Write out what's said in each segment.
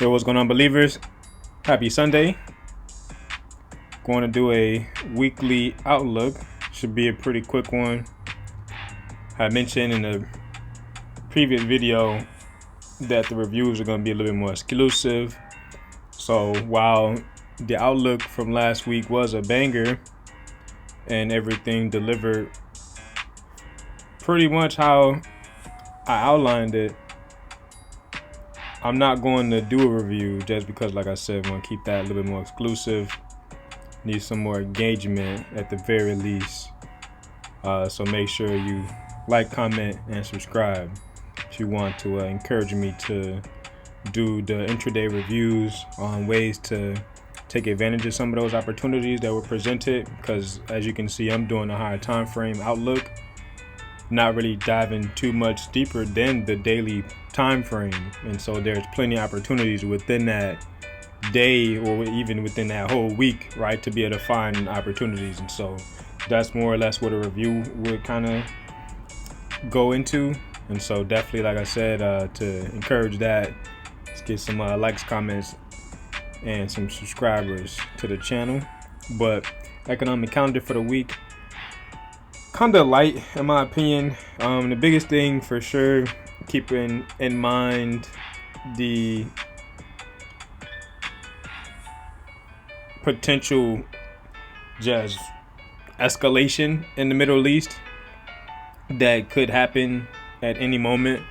Yo, what's going on, believers? Happy Sunday. Going to do a weekly outlook. Should be a pretty quick one. I mentioned in the previous video that the reviews are going to be a little bit more exclusive. So while the outlook from last week was a banger and everything delivered pretty much how I outlined it, I'm not going to do a review just because, like I said, I want to keep that a little bit more exclusive. Need some more engagement at the very least. So make sure you like, comment, and subscribe if you want to encourage me to do the intraday reviews on ways to take advantage of some of those opportunities that were presented. Because as you can see, I'm doing a higher time frame outlook, not really diving too much deeper than the daily time frame, and so there's plenty of opportunities within that day or even within that whole week, right, to be able to find opportunities. And so that's more or less what a review would kind of go into. And so definitely, like I said, to encourage that, let's get some likes, comments, and some subscribers to the channel. But economic calendar for the week, kind of light in my opinion. The biggest thing for sure, keeping in mind the potential just escalation in the Middle East that could happen at any moment.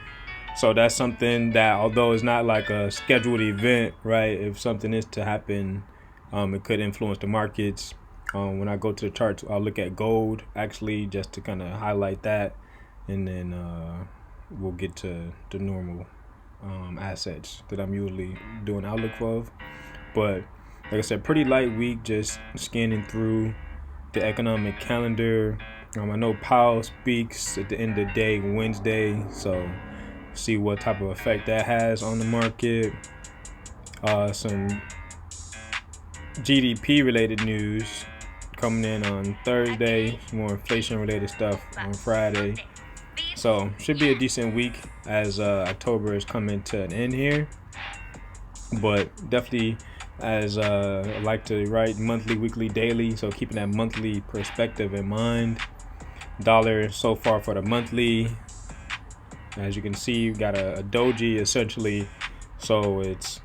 So that's something that, although it's not like a scheduled event, right, if something is to happen, it could influence the markets. When I go to the charts, I'll look at gold actually just to kind of highlight that, and then we'll get to the normal assets that I'm usually doing outlook of. But like I said, pretty light week, just scanning through the economic calendar. I know Powell speaks at the end of the day Wednesday, so see what type of effect that has on the market. Some GDP related news coming in on Thursday, more inflation related stuff on Friday. So should be a decent week as October is coming to an end here. But definitely, as I like to write monthly, weekly, daily, so keeping that monthly perspective in mind. Dollar so far for the monthly, as you can see, you got a doji essentially, so it's,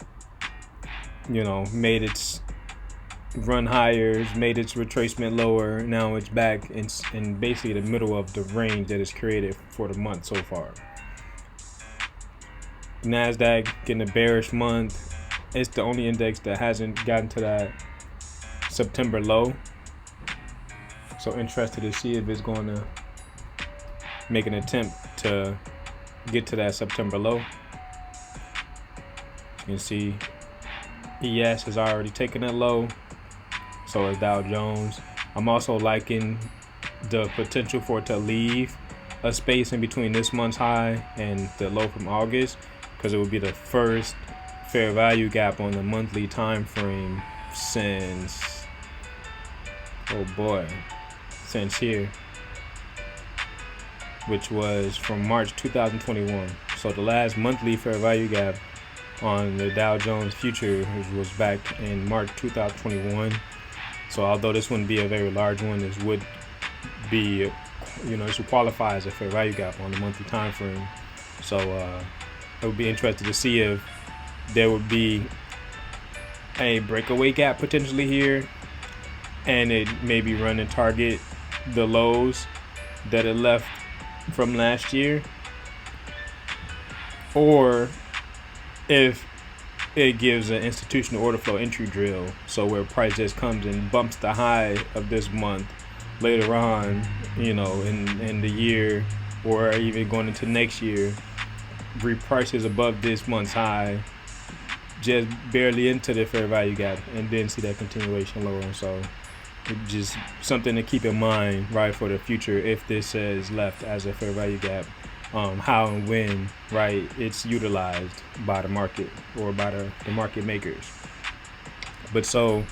made its run higher, made its retracement lower. Now it's back in basically the middle of the range that is created for the month so far. NASDAQ getting a bearish month. It's the only index that hasn't gotten to that September low. So interested to see if it's going to make an attempt to get to that September low. You can see ES has already taken it low. So is Dow Jones. I'm also liking the potential for it to leave a space in between this month's high and the low from August, because it would be the first fair value gap on the monthly time frame since here, which was from March 2021. So the last monthly fair value gap on the Dow Jones future was back in March 2021. So although this wouldn't be a very large one, this would be, this would qualify as a fair value gap on the monthly time frame. So it would be interesting to see if there would be a breakaway gap potentially here, and it maybe run and target the lows that it left from last year, or if it gives an institutional order flow entry drill, so where price just comes and bumps the high of this month later on, in the year, or even going into next year, reprices above this month's high, just barely into the fair value gap, and then see that continuation lower. So just something to keep in mind, right, for the future if this is left as a fair value gap. How and when, right, it's utilized by the market or by the market makers. But so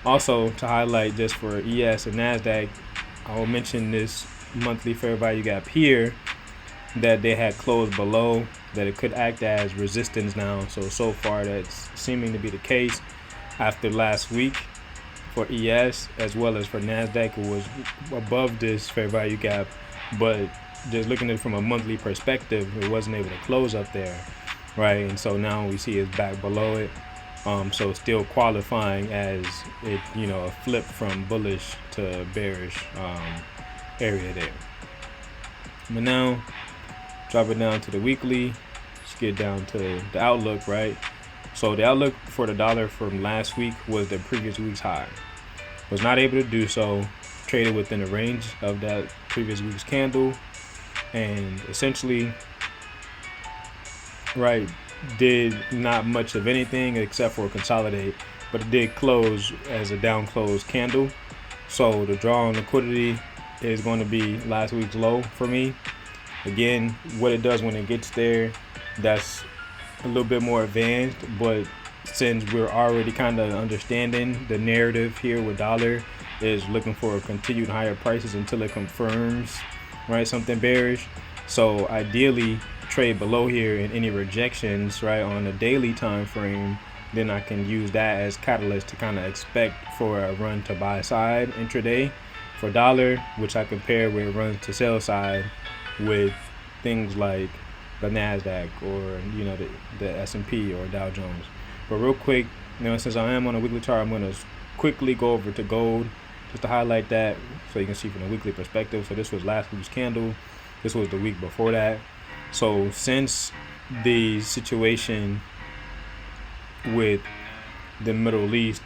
also to highlight just for ES and NASDAQ, I will mention this monthly fair value gap here that they had closed below, that it could act as resistance now. So far that's seeming to be the case after last week for ES as well as for NASDAQ. It was above this fair value gap, but just looking at it from a monthly perspective, it wasn't able to close up there, right? And so now we see it's back below it. So still qualifying as it, a flip from bullish to bearish area there. But now, drop it down to the weekly. Let's get down to the outlook, right? So the outlook for the dollar from last week was the previous week's high. Was not able to do so. Traded within the range of that previous week's candle, and essentially, right, did not much of anything except for consolidate, but it did close as a down close candle. So the draw on liquidity is going to be last week's low for me. Again, what it does when it gets there, that's a little bit more advanced, but since we're already kind of understanding the narrative here with dollar is looking for continued higher prices until it confirms, right, something bearish. So ideally trade below here, and any rejections, right, on a daily time frame, then I can use that as catalyst to kind of expect for a run to buy side intraday for dollar, which I compare with runs to sell side with things like the NASDAQ or the S&P or Dow Jones. But real quick, since I am on a weekly chart, I'm going to quickly go over to gold just to highlight that so you can see from the weekly perspective. So this was last week's candle. This was the week before that. So since the situation with the Middle East,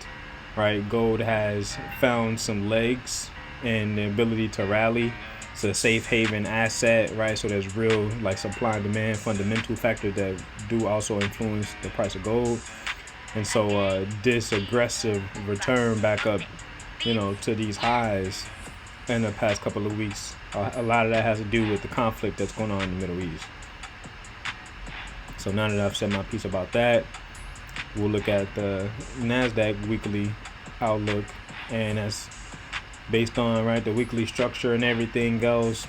right, gold has found some legs and the ability to rally. It's a safe haven asset, right? So there's real supply and demand fundamental factors that do also influence the price of gold. And so this aggressive return back up, to these highs in the past couple of weeks, a lot of that has to do with the conflict that's going on in the Middle East. So now that I've said my piece about that, we'll look at the NASDAQ weekly outlook, and that's based on, right, the weekly structure and everything else.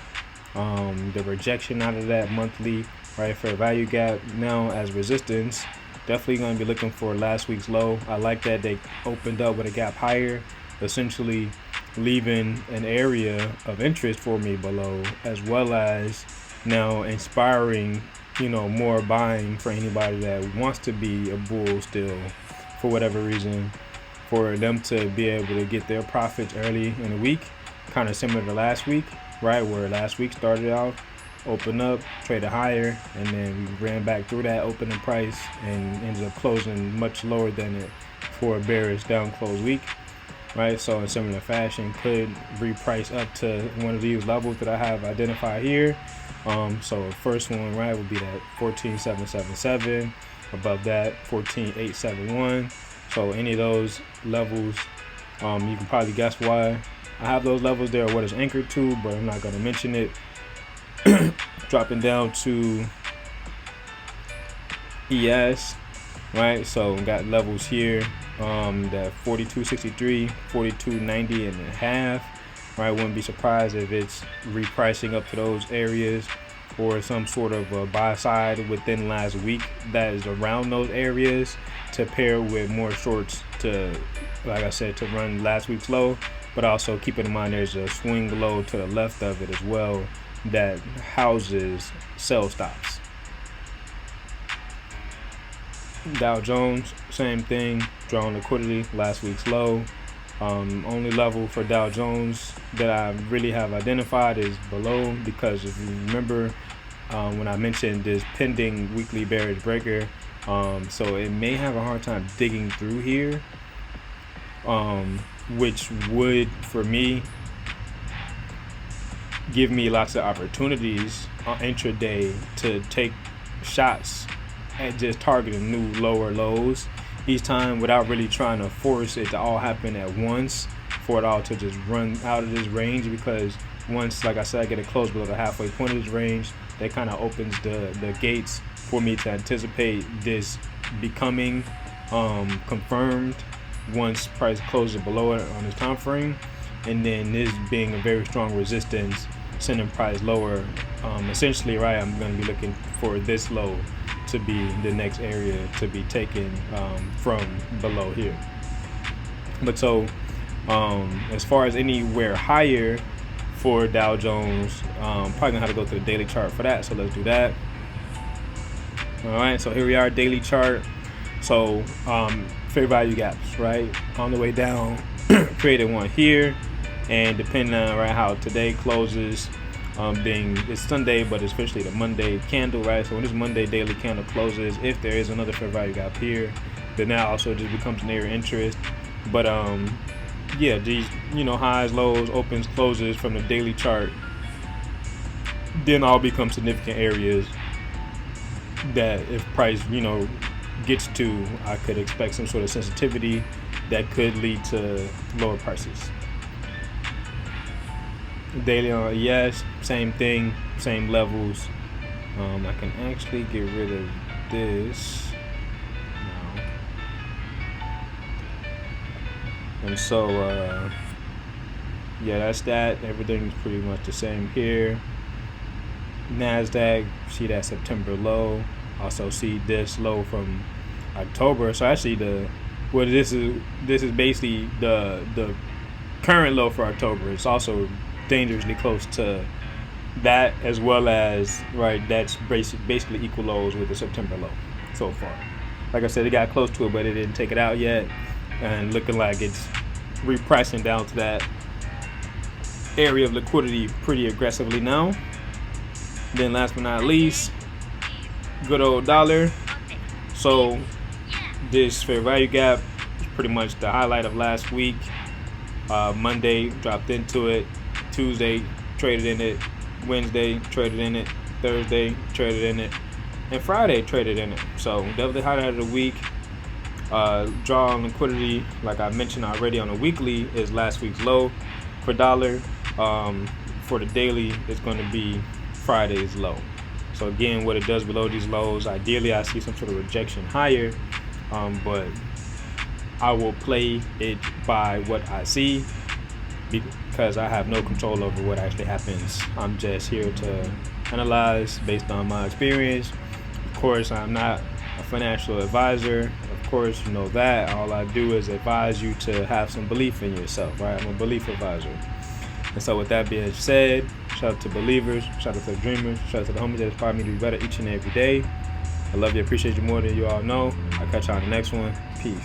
The rejection out of that monthly, right, fair value gap now as resistance. Definitely going to be looking for last week's low. I like that they opened up with a gap higher, essentially leaving an area of interest for me below, as well as now inspiring, more buying for anybody that wants to be a bull still for whatever reason, for them to be able to get their profits early in the week, kind of similar to last week, right, where last week started out, opened up, traded higher, and then we ran back through that opening price and ended up closing much lower than it for a bearish down close week, right? So in similar fashion, could reprice up to one of these levels that I have identified here. So first one, right, would be that 14,777. Above that, 14,871. So any of those levels, you can probably guess why I have those levels there, what it's anchored to, but I'm not going to mention it. Dropping down to ES, right? So we got levels here, that 42.63, 42.90 and a half, right? Wouldn't be surprised if it's repricing up to those areas, or some sort of a buy side within last week that is around those areas to pair with more shorts to, like I said, to run last week's low. But also keep in mind there's a swing low to the left of it as well that houses sell stops. Dow Jones, same thing, drawing liquidity, last week's low. Only level for Dow Jones that I really have identified is below, because if you remember when I mentioned this pending weekly bearish breaker, so it may have a hard time digging through here, which would, for me, give me lots of opportunities on intraday to take shots at just targeting new lower lows each time without really trying to force it to all happen at once, for it all to just run out of this range. Because once, like I said, I get it close below the halfway point of this range, that kind of opens the gates for me to anticipate this becoming confirmed once price closes below it on this time frame, and then this being a very strong resistance sending price lower. Essentially, right, I'm going to be looking for this low to be the next area to be taken from below here. But so as far as anywhere higher for Dow Jones, probably gonna have to go to the daily chart for that. So let's do that. All right, so here we are, daily chart. So fair value gaps, right, on the way down. Created one here, and depending on right how today closes, being it's Sunday, but it's officially the Monday candle, right? So when this Monday daily candle closes, if there is another fair value gap here, then that also just becomes an area of interest. But yeah, these highs, lows, opens, closes from the daily chart, then all become significant areas that if price gets to, I could expect some sort of sensitivity that could lead to lower prices. Daily on ES, same thing, same levels. I can actually get rid of this now. And so yeah, that's that. Everything's pretty much the same here. NASDAQ, see that September low. Also see this low from October. So actually this is basically the current low for October. It's also dangerously close to that, as well as that's basically equal lows with the September low so far. Like I said, it got close to it, but it didn't take it out yet, and looking like it's repricing down to that area of liquidity pretty aggressively now. Then last but not least, good old dollar. So this fair value gap is pretty much the highlight of last week. Monday dropped into it, Tuesday traded in it, Wednesday traded in it, Thursday traded in it, and Friday traded in it. So definitely highlight of the week. Draw on liquidity, like I mentioned already on the weekly, is last week's low for dollar. For the daily, it's going to be Friday's low. So again, what it does below these lows, ideally I see some sort of rejection higher, but I will play it by what I see because I have no control over what actually happens. I'm just here to analyze based on my experience. Of course, I'm not a financial advisor. Of course, you know that. All I do is advise you to have some belief in yourself, right? I'm a belief advisor. And so with that being said, shout out to believers, shout out to the dreamers, shout out to the homies that inspire me to be better each and every day. I love you, appreciate you more than you all know. I'll catch you on the next one. Peace.